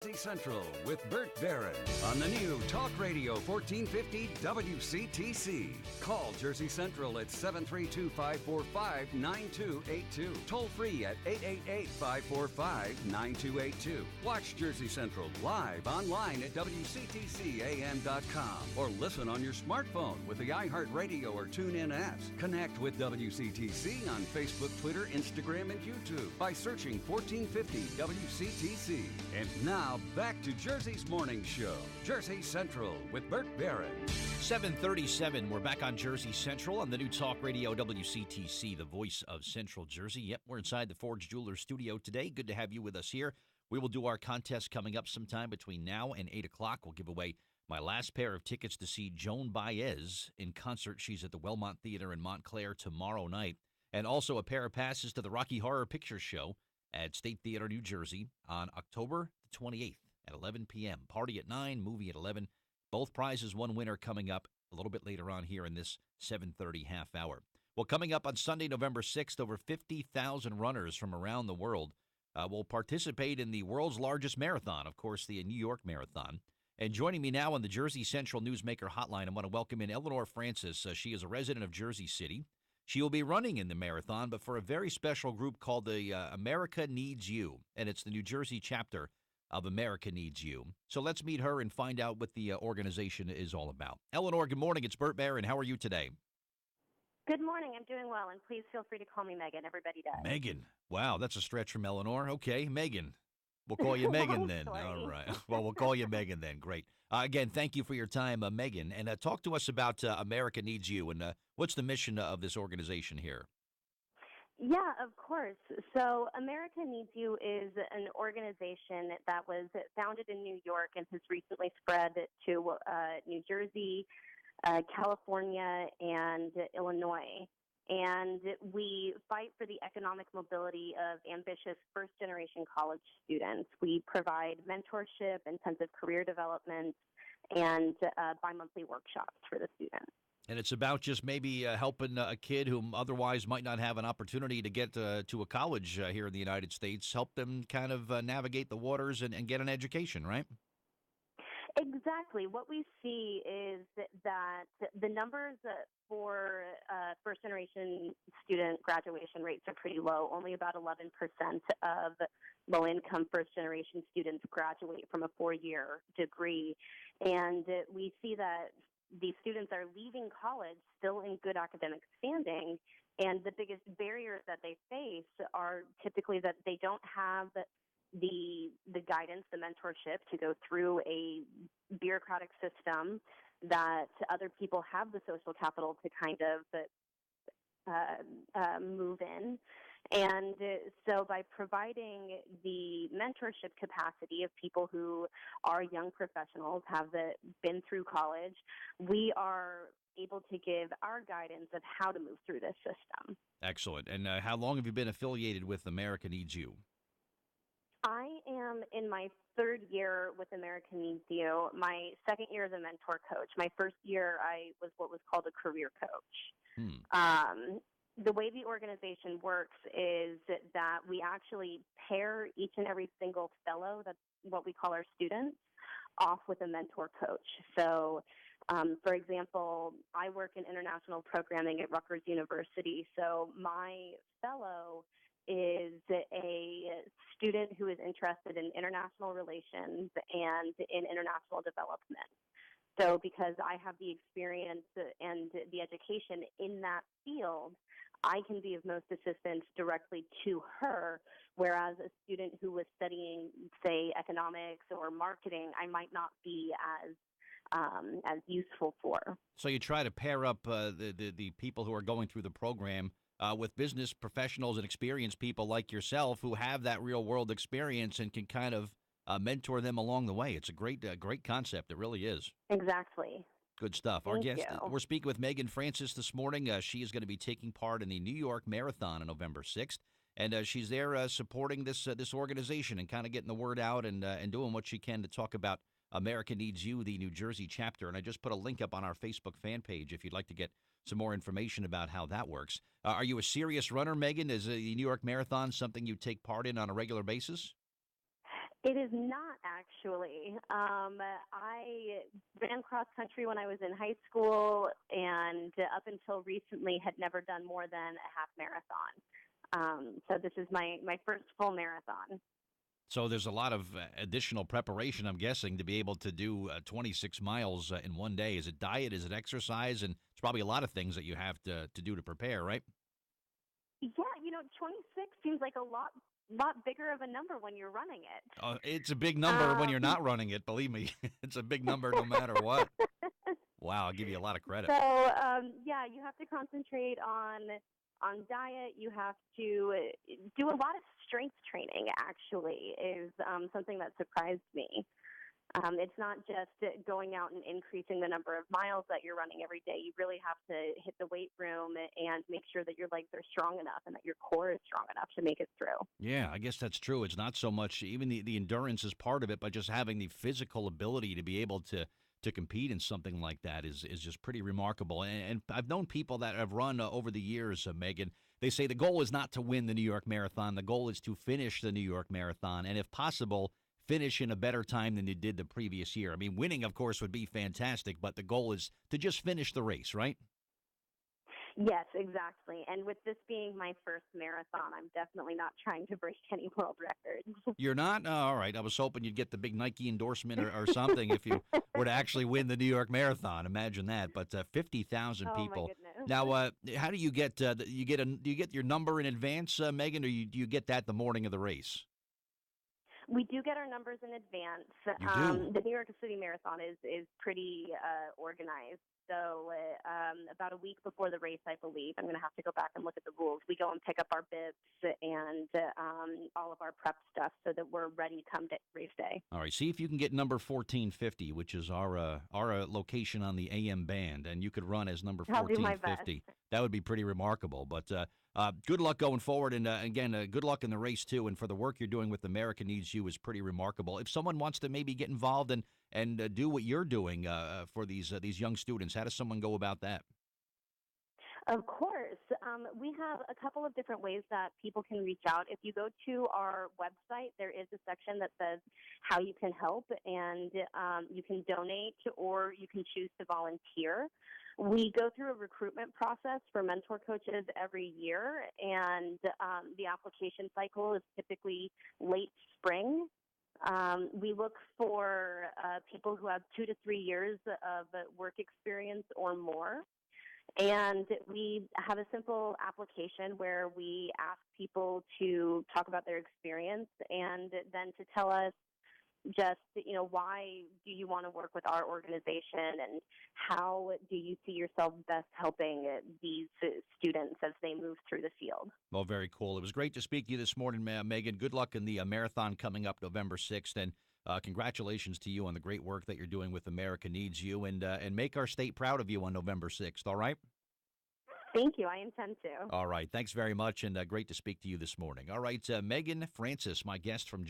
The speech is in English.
Jersey Central with Bert Barron on the new Talk Radio 1450 WCTC. Call Jersey Central at 732-545-9282. Toll free at 888-545-9282. Watch Jersey Central live online at WCTCAM.com or listen on your smartphone with the iHeartRadio or TuneIn apps. Connect with WCTC on Facebook, Twitter, Instagram, and YouTube by searching 1450 WCTC. And now, back to Jersey's Morning Show. Jersey Central with Bert Barron. 7:37. We're back on Jersey Central on the new Talk Radio WCTC, the voice of Central Jersey. Yep, we're inside the Forge Jewelers studio today. Good to have you with us here. We will do our contest coming up sometime between now and 8 o'clock. We'll give away my last pair of tickets to see Joan Baez in concert. She's at the Wellmont Theater in Montclair tomorrow night. And also a pair of passes to the Rocky Horror Picture Show at State Theater, New Jersey on October 28th at 11 p.m. Party at 9, movie at 11. Both prizes, one winner coming up a little bit later on here in this 7:30 half hour. Well, coming up on Sunday, November 6th, over 50,000 runners from around the world will participate in the world's largest marathon, of course, the New York Marathon. And joining me now on the Jersey Central Newsmaker Hotline, I want to welcome in Eleanor Francis. She is a resident of Jersey City. She will be running in the marathon, but for a very special group called the America Needs You, and it's the New Jersey chapter of America Needs You. So let's meet her and find out what the organization is all about. Eleanor, good morning. It's Bert Barron. How are you today? Good morning. I'm doing well, and please feel free to call me Megan. Everybody does. Megan. Wow, that's a stretch from Eleanor. Okay, Megan. We'll call you Megan then. Story. All right. Well, we'll call you Megan then. Great. Again, thank you for your time, Megan. And talk to us about America Needs You and what's the mission of this organization here? Yeah, of course. So America Needs You is an organization that was founded in New York and has recently spread to New Jersey, California, and Illinois. And we fight for the economic mobility of ambitious first-generation college students. We provide mentorship, intensive career development, and bi-monthly workshops for the students. And it's about just maybe helping a kid who otherwise might not have an opportunity to get to a college here in the United States, help them kind of navigate the waters and get an education, right? Exactly. What we see is that the numbers for first-generation student graduation rates are pretty low. Only about 11% of low-income first-generation students graduate from a four-year degree. And we see that these students are leaving college still in good academic standing, and the biggest barriers that they face are typically that they don't have the guidance, the mentorship to go through a bureaucratic system, that other people have the social capital to kind of move in. And so by providing the mentorship capacity of people who are young professionals, have been through college, we are able to give our guidance of how to move through this system. Excellent. And how long have you been affiliated with America Needs You? I am in my third year with America Needs You. My second year as a mentor coach. My first year, I was what was called a career coach. The way the organization works is that we actually pair each and every single fellow, that's what we call our students, off with a mentor coach. So, for example, I work in international programming at Rutgers University. So my fellow is a student who is interested in international relations and in international development. So because I have the experience and the education in that field, I can be of most assistance directly to her, whereas a student who was studying, say, economics or marketing, I might not be as useful for. So you try to pair up the people who are going through the program with business professionals and experienced people like yourself who have that real-world experience and can kind of mentor them along the way. It's a great concept. It really is. Exactly. Good stuff. Thank Our guest, you. we're speaking with Megan Francis this morning. She is going to be taking part in the New York Marathon on November 6th, and she's there supporting this organization and kind of getting the word out and doing what she can to talk about America Needs You, the New Jersey chapter. And I just put a link up on our Facebook fan page if you'd like to get some more information about how that works. Are you a serious runner, Megan? Is the New York Marathon something you take part in on a regular basis? It is not actually. I ran cross country when I was in high school, and up until recently had never done more than a half marathon. So this is my first full marathon. So there's a lot of additional preparation, I'm guessing, to be able to do 26 miles in one day. Is it diet? Is it exercise? And it's probably a lot of things that you have to do to prepare, right? Yeah, 26 seems like a lot bigger of a number when you're running it. It's a big number when you're not running it, believe me. It's a big number no matter what. Wow, I'll give you a lot of credit. So yeah, you have to concentrate on diet. You have to do a lot of strength training. Actually, is something that surprised me. It's not just going out and increasing the number of miles that you're running every day. You really have to hit the weight room and make sure that your legs are strong enough and that your core is strong enough to make it through. Yeah, I guess that's true. It's not so much even the endurance is part of it, but just having the physical ability to be able to compete in something like that is just pretty remarkable. And I've known people that have run over the years, Megan. They say the goal is not to win the New York Marathon. The goal is to finish the New York Marathon, and if possible, finish in a better time than you did the previous year. I mean, winning, of course, would be fantastic, but the goal is to just finish the race, right? Yes, exactly. And with this being my first marathon, I'm definitely not trying to break any world records. You're not? Oh, all right. I was hoping you'd get the big Nike endorsement or something if you were to actually win the New York Marathon. Imagine that. But 50,000 Oh my people. goodness. Now, how do you get do you get your number in advance, Megan, or do you get that the morning of the race? We do get our numbers in advance. You do? The New York City Marathon is pretty organized. So about a week before the race, I believe, I'm going to have to go back and look at the rules. We go and pick up our bibs and all of our prep stuff so that we're ready come race day. All right. See if you can get number 1450, which is our location on the AM band, and you could run as number I'll do my 1450. best. That would be pretty remarkable. But good luck going forward, and again, good luck in the race too. And for the work you're doing with America Needs You is pretty remarkable. If someone wants to maybe get involved and do what you're doing for these young students, how does someone go about that? Of course. We have a couple of different ways that people can reach out. If you go to our website, there is a section that says how you can help, and you can donate or you can choose to volunteer. We go through a recruitment process for mentor coaches every year, and the application cycle is typically late spring. We look for people who have 2 to 3 years of work experience or more. And we have a simple application where we ask people to talk about their experience and then to tell us just, why do you want to work with our organization and how do you see yourself best helping these students as they move through the field? Well, very cool. It was great to speak to you this morning, Megan. Good luck in the marathon coming up November 6th. And congratulations to you on the great work that you're doing with America Needs You. And make our state proud of you on November 6th, all right? Thank you. I intend to. All right. Thanks very much, and great to speak to you this morning. All right, Megan Francis, my guest from